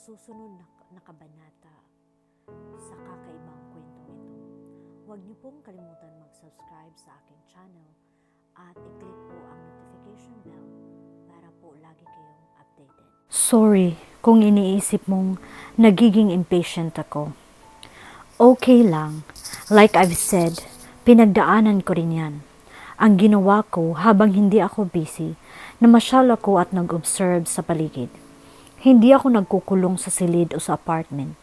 susunod na kabanata sa kakaibang kwentong ito. Huwag niyo pong kalimutan mag-subscribe sa aking channel at i-click po ang notification bell para po lagi kayong updated. Sorry kung iniisip mong nagiging impatient ako. Okay lang. Like I've said, pinagdaanan ko rin yan. Ang ginawa ko habang hindi ako busy, namasyal ako at nag-observe sa paligid. Hindi ako nagkukulong sa silid o sa apartment.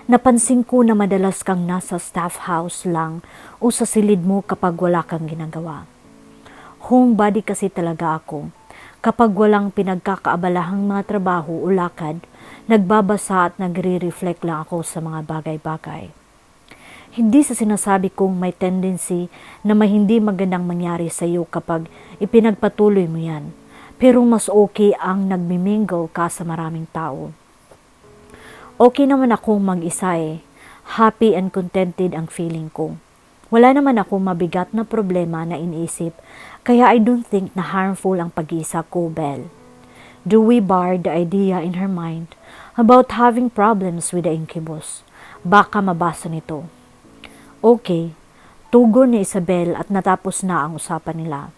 Napansin ko na madalas kang nasa staff house lang o sa silid mo kapag wala kang ginagawa. Homebody kasi talaga ako. Kapag walang pinagkakaabalahang mga trabaho o lakad, nagbabasa at nagre-reflect lang ako sa mga bagay-bagay. Hindi sa sinasabi kong may tendency na may hindi magandang mangyari sa iyo kapag ipinagpatuloy mo yan. Pero mas okay ang nagmimingle ka sa maraming tao. Okay naman akong mag-isa eh. Happy and contented ang feeling ko. Wala naman akong mabigat na problema na iniisip, kaya I don't think na harmful ang pag-iisa ko, Belle. Dewey barred the idea in her mind about having problems with the incubus. Baka mabasa nito. Okay, tugon ni Isabel at natapos na ang usapan nila.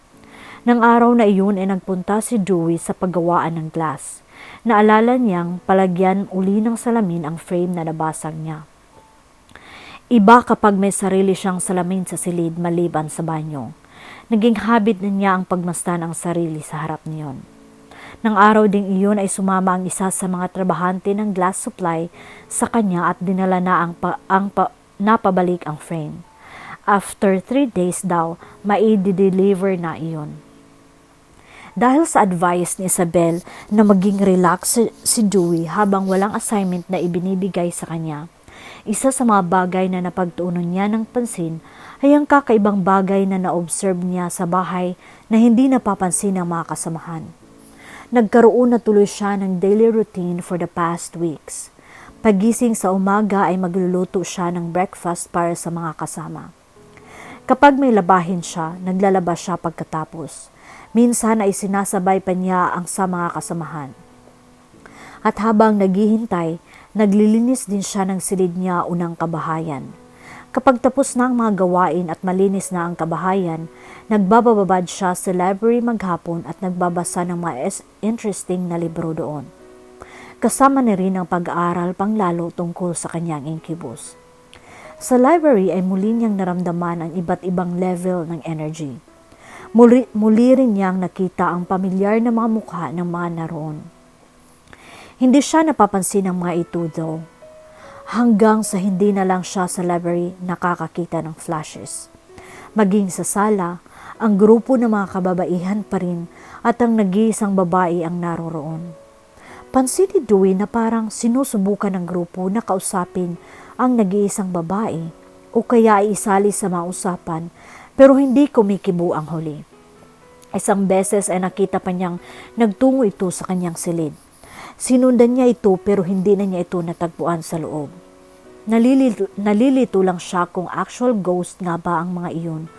Nang araw na iyon ay nagpunta si Dewey sa paggawaan ng glass. Naalala niyang palagyan uli ng salamin ang frame na nabasag niya. Iba kapag may sarili siyang salamin sa silid maliban sa banyo. Naging habit na niya ang pagmasdan ang sarili sa harap niyon. Nang araw ding iyon ay sumama ang isa sa mga trabahante ng glass supply sa kanya at dinala na napabalik ang frame. After 3 days daw, mai-deliver na iyon. Dahil sa advice ni Isabel na maging relax si Dewey habang walang assignment na ibinibigay sa kanya, isa sa mga bagay na napagtuunan niya ng pansin ay ang kakaibang bagay na na-observe niya sa bahay na hindi napapansin ng mga kasamahan. Nagkaroon na tuloy siya ng daily routine for the past weeks. Pagising sa umaga ay magluluto siya ng breakfast para sa mga kasama. Kapag may labahin siya, naglalaba siya pagkatapos. Minsan ay sinasabay pa niya ang sa mga kasamahan. At habang naghihintay, naglilinis din siya ng silid niya unang kabahayan. Kapag tapos na ang mga gawain at malinis na ang kabahayan, nagbababad siya sa library maghapon at nagbabasa ng mga interesting na libro doon. Kasama na rin ang pag-aaral panglalo tungkol sa kanyang incubus. Sa library ay muli niyang naramdaman ang iba't ibang level ng energy. Muli rin niyang nakita ang pamilyar na mga mukha ng mga naroon. Hindi siya napapansin ng mga ito though. Hanggang sa hindi na lang siya sa library nakakakita ng flashes. Maging sa sala, ang grupo ng mga kababaihan pa rin at ang nag-iisang babae ang naroroon. Pansin ni Dewey na parang sinusubukan ng grupo na kausapin ang nag-iisang babae o kaya ay isali sa mga usapan pero hindi kumikibo ang huli. Isang beses ay nakita pa niyang nagtungo ito sa kanyang silid. Sinundan niya ito pero hindi na niya ito natagpuan sa loob. Nalilito lang siya kung actual ghost nga ba ang mga iyon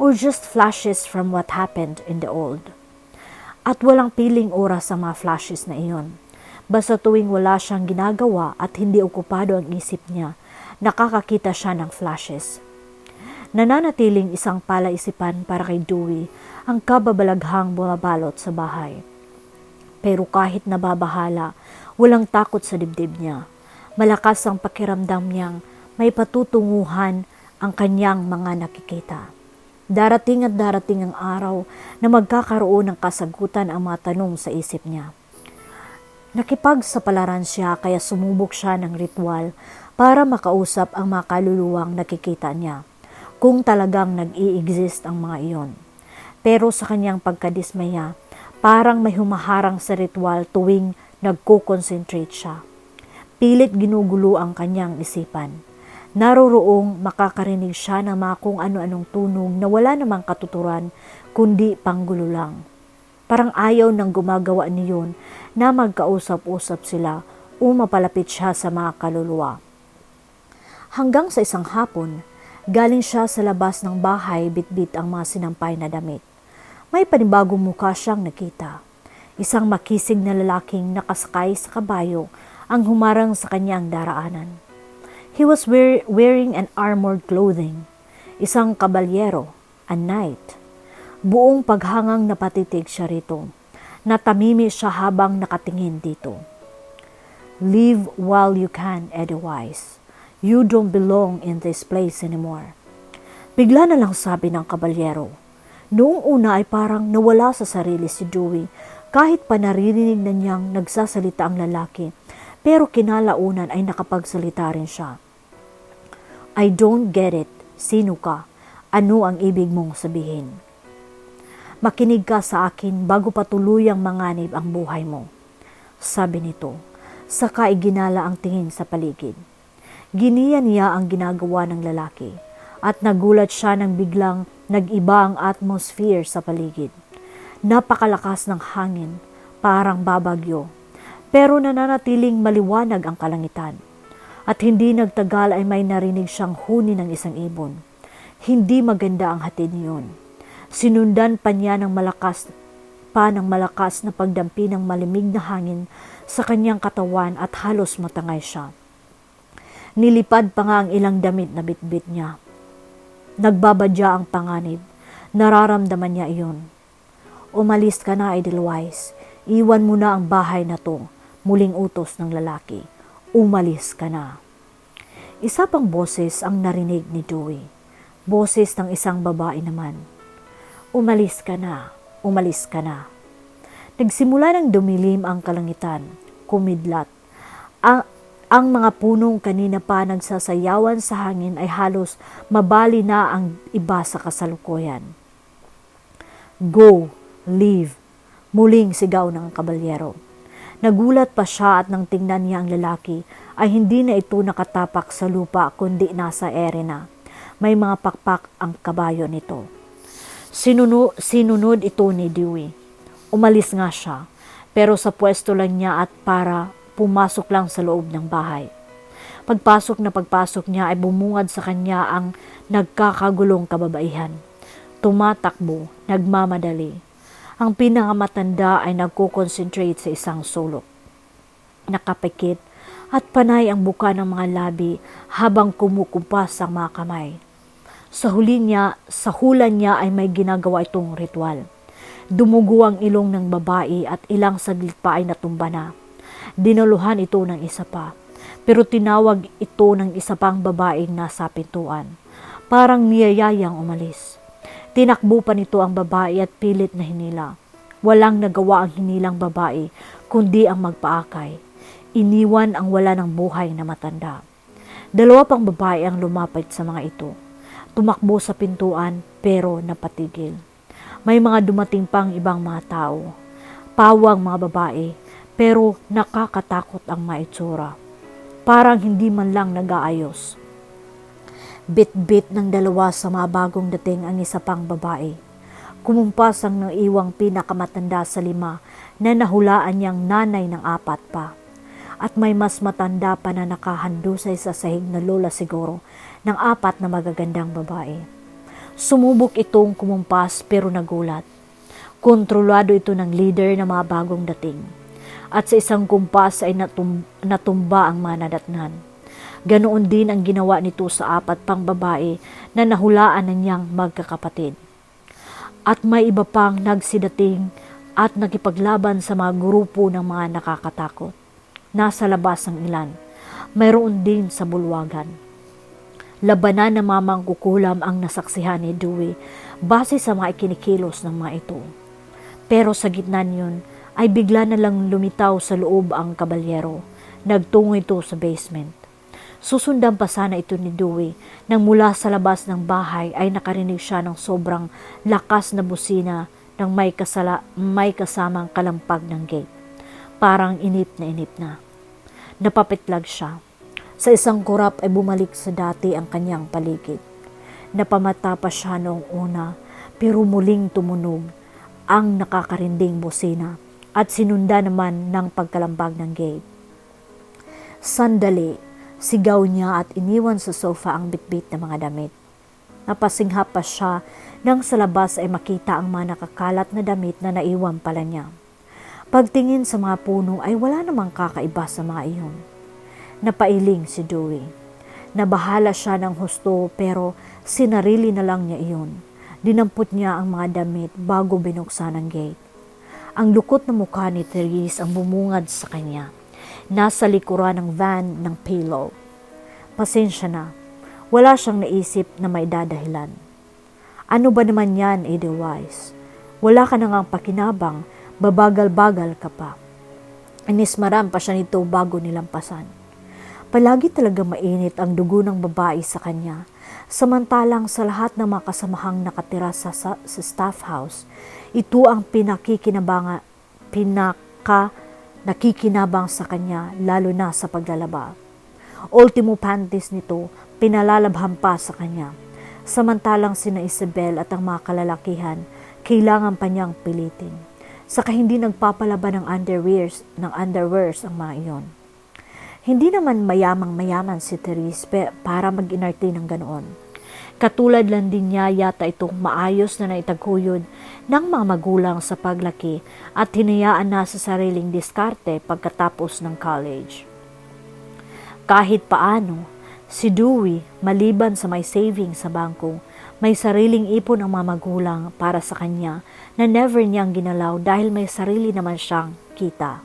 or just flashes from what happened in the old. At walang piling oras ang mga flashes na iyon. Basta tuwing wala siyang ginagawa at hindi okupado ang isip niya, nakakakita siya ng flashes. Nananatiling isang palaisipan para kay Dewey ang kababalaghang bumabalot sa bahay. Pero kahit nababahala, walang takot sa dibdib niya. Malakas ang pakiramdam niyang may patutunguhan ang kanyang mga nakikita. Darating at darating ang araw na magkakaroon ng kasagutan ang mga tanong sa isip niya. Nakipagsapalaran siya kaya sumubok siya ng ritual para makausap ang mga kaluluwang nakikita niya kung talagang nag-i-exist ang mga iyon. Pero sa kanyang pagkadismaya, parang may humaharang sa ritual tuwing nagko-concentrate siya. Pilit ginugulo ang kanyang isipan. Naroroong makakarinig siya ng mga kung ano-anong tunog na wala namang katuturan kundi panggulo lang. Parang ayaw ng gumagawa niyon na magkausap-usap sila o mapalapit siya sa mga kaluluwa. Hanggang sa isang hapon, galing siya sa labas ng bahay bitbit ang mga sinampay na damit. May panibagong mukha siyang nakita. Isang makisig na lalaking nakasakay sa kabayo ang humarang sa kanyang daraanan. He was wearing an armored clothing, isang kabalyero, a knight. Buong paghangang napatitig siya rito. Natamimi siya habang nakatingin dito. Leave while you can, Edelweiss. You don't belong in this place anymore. Bigla na lang sabi ng kabalyero. Noong una ay parang nawala sa sarili si Dewey kahit pa naririnig na niyang nagsasalita ang lalaki, pero kinalaunan ay nakapagsalita rin siya. I don't get it. Sino ka? Ano ang ibig mong sabihin? Makinig ka sa akin bago pa tuluyang manganib ang buhay mo. Sabi nito, saka iginala ang tingin sa paligid. Giniya niya ang ginagawa ng lalaki at nagulat siya nang biglang nag-iba ang atmosphere sa paligid. Napakalakas ng hangin, parang babagyo, pero nananatiling maliwanag ang kalangitan. At hindi nagtagal ay may narinig siyang huni ng isang ibon. Hindi maganda ang hatid niyon. Sinundan pa niya ng malakas na pagdampi ng malimig na hangin sa kanyang katawan at halos matangay siya. Nilipad pa nga ang ilang damit na bitbit niya. Nagbabadya ang panganib. Nararamdaman niya iyon. Umalis ka na, Edelweiss. Iwan mo na ang bahay na to. Muling utos ng lalaki. Umalis ka na. Isa pang boses ang narinig ni Dewey. Boses ng isang babae naman. Umalis ka na. Umalis ka na. Nagsimula ng dumilim ang kalangitan. Kumidlat. Ang mga punong kanina pa nagsasayawan sa hangin ay halos mabali na ang iba sa kasalukuyan. Go! Leave! Muling sigaw ng kabalyero. Nagulat pa siya at nang tingnan niya ang lalaki ay hindi na ito nakatapak sa lupa kundi nasa ere na. May mga pakpak ang kabayo nito. Sinunod ito ni Dewey. Umalis nga siya, pero sa pwesto lang niya at para pumasok lang sa loob ng bahay. Pagpasok niya ay bumungad sa kanya ang nagkakagulong kababaihan. Tumatakbo, nagmamadali. Ang pinakamatanda ay nagko-concentrate sa isang sulok. Nakapikit at panay ang buka ng mga labi habang kumukumpas ang mga kamay. Sa hula niya ay may ginagawa itong ritual. Dumugo ang ilong ng babae at ilang saglit pa ay natumba na. Dinuluhan ito ng isa pa, pero tinawag ito ng isa pang babaeng nasa pintuan. Parang niyayayang umalis. Tinakbo pa nito ang babae at pilit na hinila. Walang nagawa ang hinilang babae, kundi ang magpaakay. Iniwan ang wala ng buhay na matanda. Dalawa pang babae ang lumapit sa mga ito. Tumakbo sa pintuan pero napatigil. May mga dumating pang ibang mga tao. Pawang mga babae pero nakakatakot ang maitsura. Parang hindi man lang nag-aayos. Bit-bit ng dalawa sa mga bagong dating ang isa pang babae. Kumumpas ang naiwang pinakamatanda sa lima na nahulaan niyang nanay ng apat pa. At may mas matanda pa na nakahandusay sa sahig na lola siguro ng apat na magagandang babae. Sumubok itong kumumpas pero nagulat. Kontrolado ito ng leader ng mga bagong dating. At sa isang kumpas ay natumba ang mga nadatnan. Ganoon din ang ginawa nito sa apat pang babae na nahulaan na niyang magkakapatid. At may iba pang nagsidating at nakipaglaban sa mga grupo ng mga nakakatakot. Nasa labas ang ilan. Mayroon din sa bulwagan. Labanan na mamangkukulam ang nasaksihan ni Dewey base sa mga ikinikilos ng mga ito. Pero sa gitna niyon ay bigla na lang lumitaw sa loob ang kabalyero. Nagtungo ito sa basement. Susundan pa sana ito ni Dewey nang mula sa labas ng bahay ay nakarinig siya ng sobrang lakas na busina ng may kasamang kalampag ng gate. Parang inip na. Napapitlag siya. Sa isang kurap ay bumalik sa dati ang kanyang paligid. Napamata pa siya noong una pero muling tumunog ang nakakarinding busina at sinunda naman ng pagkalambag ng gate. Sandali, sigaw niya at iniwan sa sofa ang bitbit na mga damit. Napasinghap pa siya nang sa labas ay makita ang mga nakakalat na damit na naiwan pala niya. Pagtingin sa mga puno ay wala namang kakaiba sa mga iyon. Napailing si Dewey. Nabahala siya ng husto pero sinarili na lang niya iyon. Dinampot niya ang mga damit bago binuksan ang gate. Ang lukot na mukha ni Therese ang bumungad sa kanya. Nasa likuran ng van ng pillow. Pasensya na. Wala siyang naisip na may dadahilan. Ano ba naman yan, Edelweiss? Wala ka na ngang pakinabang, babagal-bagal ka pa. Inismaran pa siya nito bago nilampasan. Palagi talaga mainit ang dugo ng babae sa kanya, samantalang sa lahat ng mga kasamahang nakatira sa staff house, ito ang nakikinabang sa kanya lalo na sa paglalaba. Ultimo panties nito, pinalalabhan pa sa kanya. Samantalang sina Isabel at ang mga kalalakihan, kailangan pa niyang pilitin. Saka hindi nagpapalaba ng underwears ang mga iyon. Hindi naman mayamang-mayaman si Therese para mag-inarte ng ganoon. Katulad lang din niya yata itong maayos na naitaguyod ng mga magulang sa paglaki at hinayaan na sa sariling diskarte pagkatapos ng college. Kahit paano, si Dewey, maliban sa may saving sa bangko, may sariling ipon ang mga magulang para sa kanya na never niyang ginalaw dahil may sarili naman siyang kita.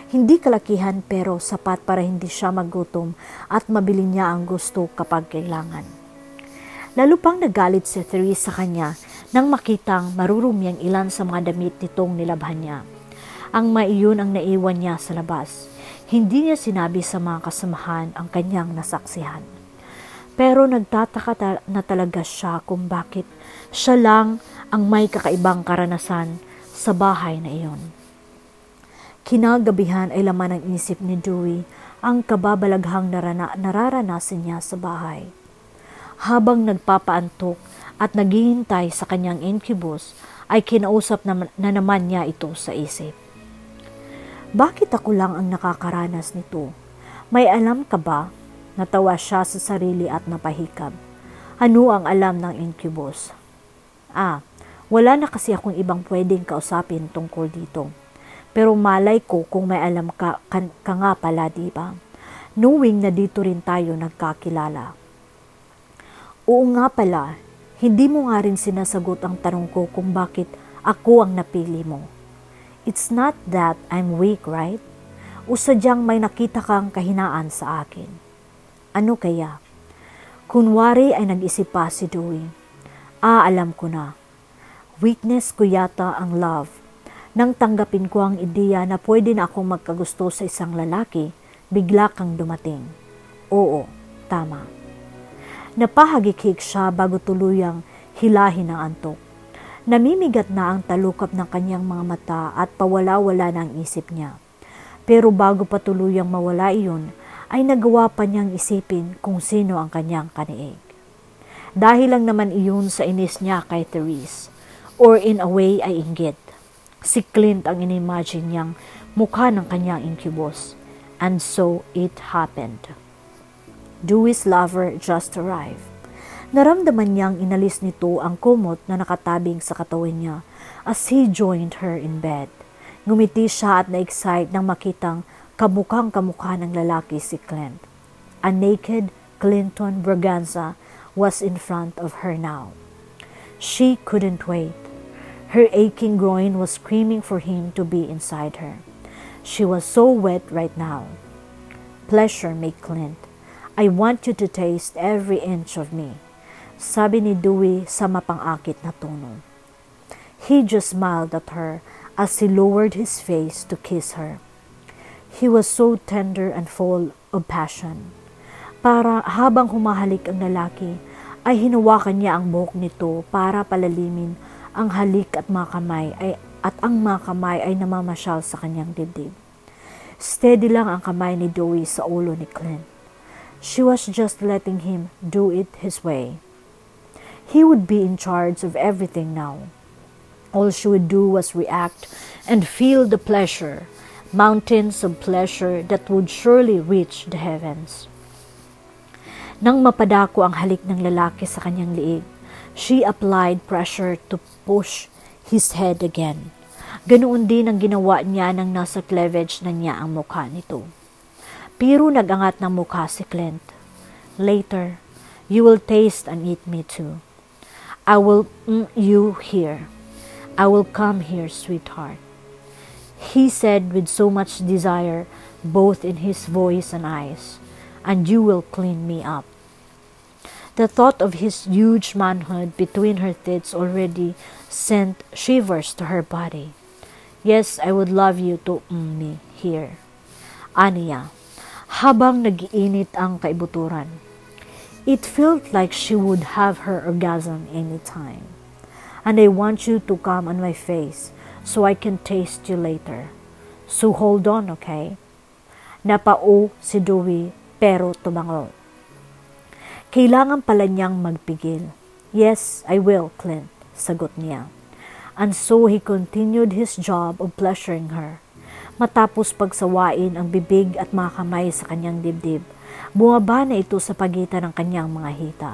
Hindi kalakihan pero sapat para hindi siya magutom at mabili niya ang gusto kapag kailangan. Lalo pang nagalit si Therese sa kanya nang makitang marurumi ang ilan sa mga damit nitong nilabhan niya. Ang maiyon ang naiwan niya sa labas. Hindi niya sinabi sa mga kasamahan ang kanyang nasaksihan. Pero nagtataka na talaga siya kung bakit siya lang ang may kakaibang karanasan sa bahay na iyon. Kinagabihan ay laman ng isip ni Dewey ang kababalaghang nararanasan niya sa bahay. Habang nagpapaantok at naghihintay sa kanyang incubus, ay kinausap na naman niya ito sa isip. Bakit ako lang ang nakakaranas nito? May alam ka ba? Natawa siya sa sarili at napahikab. Ano ang alam ng incubus? Wala na kasi akong ibang pwedeng kausapin tungkol dito. Pero malay ko kung may alam ka nga pala, diba? Knowing na dito rin tayo nagkakilala. Oo nga pala, hindi mo nga rin sinasagot ang tanong ko kung bakit ako ang napili mo. It's not that I'm weak, right? O sadyang may nakita kang kahinaan sa akin. Ano kaya? Kunwari ay nag-isip pa si Dewey. Alam ko na. Weakness ko yata ang love. Nang tanggapin ko ang ideya na pwede na akong magkagusto sa isang lalaki, bigla kang dumating. Oo, tama. Napahagikik siya bago tuluyang hilahin ang antok. Namimigat na ang talukap ng kanyang mga mata at pawala-wala na ang isip niya. Pero bago pa tuluyang mawala iyon, ay nagawa pa niyang isipin kung sino ang kanyang kaniig. Dahil lang naman iyon sa inis niya kay Therese, or in a way ay inggit. Si Clint ang inimagine niyang mukha ng kanyang incubus, and so it happened. Dewey's lover just arrived. Naramdaman niyang inalis nito ang kumot na nakatabing sa katawan niya as he joined her in bed. Ngumiti siya at na-excite nang makitang kamukhang-kamukha ng lalaki si Clint. A naked Clinton Braganza was in front of her now. She couldn't wait. Her aching groin was screaming for him to be inside her. She was so wet right now. Pleasure me, Clint. I want you to taste every inch of me, sabi ni Dewey sa mapang-akit na tono. He just smiled at her as he lowered his face to kiss her. He was so tender and full of passion. Para habang humahalik ang lalaki, ay hinawakan niya ang buhok nito para palalimin ang halik at mga kamay ay namamasyal sa kanyang dibdib. Steady lang ang kamay ni Dewey sa ulo ni Clint. She was just letting him do it his way. He would be in charge of everything now. All she would do was react and feel the pleasure, mountains of pleasure that would surely reach the heavens. Nang mapadako ang halik ng lalaki sa kanyang liig, she applied pressure to push his head again. Ganoon din ang ginawa niya nang nasa cleavage na niya ang mukha nito. Pero nagangat ng mukha si Clint. Later, you will taste and eat me too. I will you here. I will come here, sweetheart. He said with so much desire, both in his voice and eyes, and you will clean me up. The thought of his huge manhood between her tits already sent shivers to her body. Yes, I would love you to me here. Aniya, habang nag-iinit ang kaibuturan. It felt like she would have her orgasm any time. And I want you to come on my face so I can taste you later. So hold on, okay? Napao si Dewey pero tumango. Kailangan pala niyang magpigil. Yes, I will, Clint, sagot niya. And so he continued his job of pleasuring her. Matapos pagsawain ang bibig at mga kamay sa kanyang dibdib, bumaba na ito sa pagitan ng kanyang mga hita.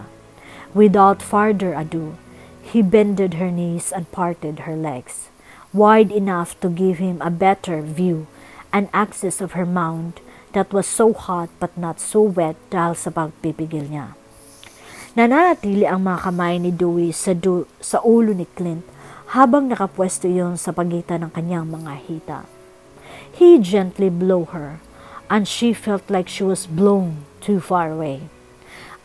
Without further ado, he bended her knees and parted her legs, wide enough to give him a better view and access of her mound that was so hot but not so wet dahil sa pagpipigil niya. Nananatili ang mga kamay ni Dewey sa ulo ni Clint habang nakapwesto iyon sa pagitan ng kanyang mga hita. He gently blew her, and she felt like she was blown too far away.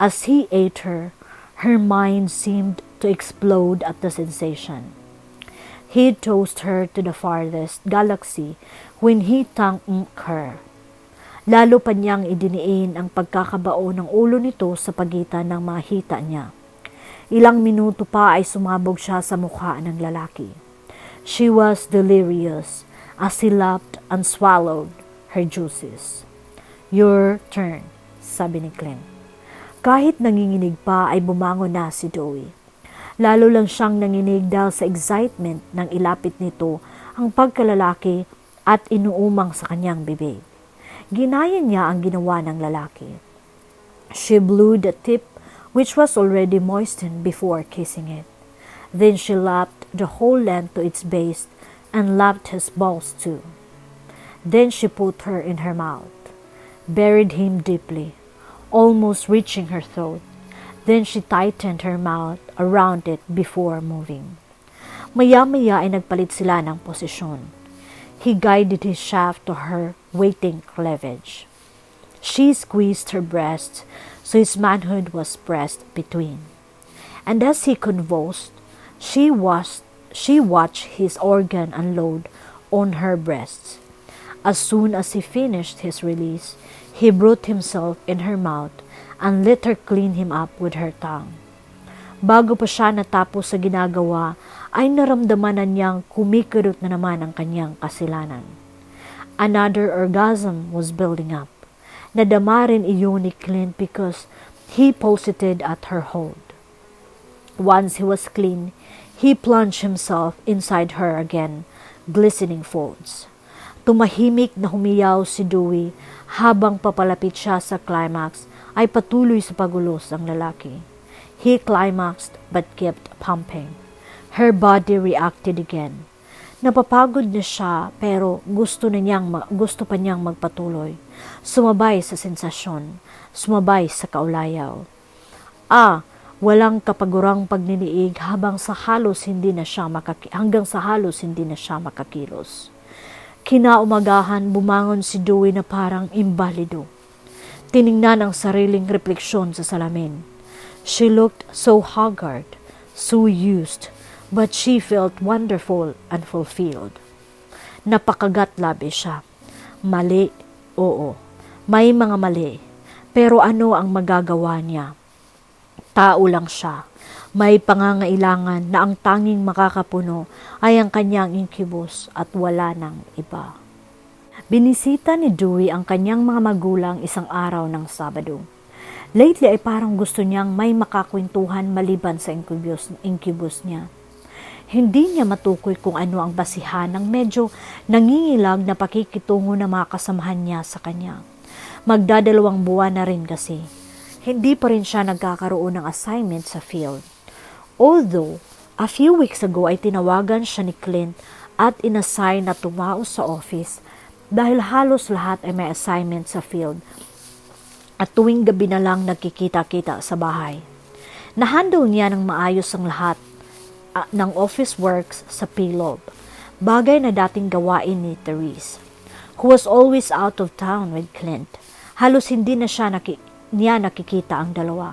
As he ate her, her mind seemed to explode at the sensation. He tossed her to the farthest galaxy when he tongue her. Lalo pa niyang idiniin ang pagkakabao ng ulo nito sa pagitan ng mga hita niya. Ilang minuto pa ay sumabog siya sa mukha ng lalaki. She was delirious as he lapped and swallowed her juices. Your turn, sabi ni Clint. Kahit nanginginig pa ay bumangon na si Dewey. Lalo lang siyang nanginig dahil sa excitement ng ilapit nito ang pagkalalaki at inuumang sa kanyang bibig. Ginaya niya ang ginawa ng lalaki. She blew the tip which was already moistened before kissing it. Then she lapped the whole length to its base and lapped his balls too. Then she put her in her mouth, buried him deeply, almost reaching her throat. Then she tightened her mouth around it before moving. Maya-maya ay nagpalit sila ng posisyon. He guided his shaft to her waiting cleavage. She squeezed her breasts so his manhood was pressed between. And as he convulsed, she watched his organ unload on her breasts. As soon as he finished his release, he brought himself in her mouth and let her clean him up with her tongue. Bago pa siya natapos sa ginagawa, ay naramdaman na niyang kumikirot na naman ang kanyang kasilanan. Another orgasm was building up. Nadama rin iyon ni Clint because he posited at her hold. Once he was clean, he plunged himself inside her again, glistening folds. Tumahimik na humiyaw si Dewey habang papalapit siya sa climax ay patuloy sa pagulos ang lalaki. He climaxed but kept pumping. Her body reacted again. Napapagod na siya pero gusto pa niyang magpatuloy. Sumabay sa sensasyon, sumabay sa kaulayaw. Walang kapagurang pagniniig hanggang sa halos hindi na siya makakilos. Kinaumagahan bumangon si Dewey na parang imbalido. Tiningnan ang sariling refleksyon sa salamin. She looked so haggard, so used, but she felt wonderful and fulfilled. Napakagat-labi siya. Mali, oo. May mga mali. Pero ano ang magagawa niya? Tao lang siya. May pangangailangan na ang tanging makakapuno ay ang kanyang incubus at wala nang iba. Binisita ni Dewey ang kanyang mga magulang isang araw ng Sabado. Lately ay parang gusto niyang may makakwentuhan maliban sa incubus niya. Hindi niya matukoy kung ano ang basihan ng medyo nangingilag na pakikitungo ng mga kasamahan niya sa kanya. Magdadalawang buwan na rin kasi. Hindi pa rin siya nagkakaroon ng assignment sa field. Although, a few weeks ago ay tinawagan siya ni Clint at inassign na tumao sa office dahil halos lahat ay may assignment sa field at tuwing gabi na lang nagkikita-kita sa bahay. Nahandle niya ng maayos ang lahat ng office works sa PLOB, bagay na dating gawain ni Therese, who was always out of town with Clint. Halos hindi na niya nakikita ang dalawa.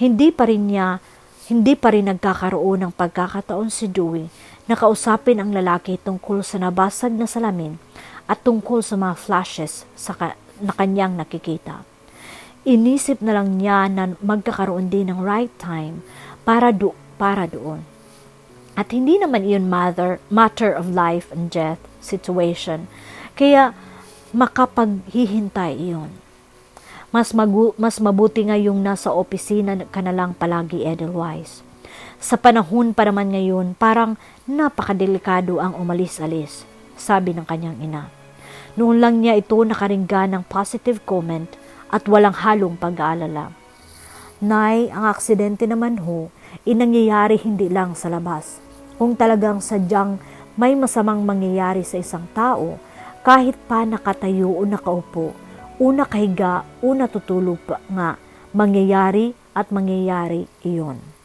Hindi pa rin nagkakaroon ng pagkakataon si Dewey na kausapin ang lalaki tungkol sa nabasag na salamin at tungkol sa mga flashes na kanyang nakikita. Inisip na lang niya na magkakaroon din ng right time para doon. At hindi naman iyon matter of life and death situation, kaya makapaghihintay iyon. Mas mabuti nga yung nasa opisina ka na lang palagi, Edelweiss. Sa panahon pa naman ngayon, parang napakadelikado ang umalis-alis, sabi ng kanyang ina. Noon lang niya ito nakaringgan ng positive comment at walang halong pag-aalala. Nay, ang aksidente naman ho, inangyayari hindi lang sa labas. Kung talagang sadyang may masamang mangyayari sa isang tao, kahit pa nakatayo o nakaupo, una kahiga, una tutulog pa nga, mangyayari iyon.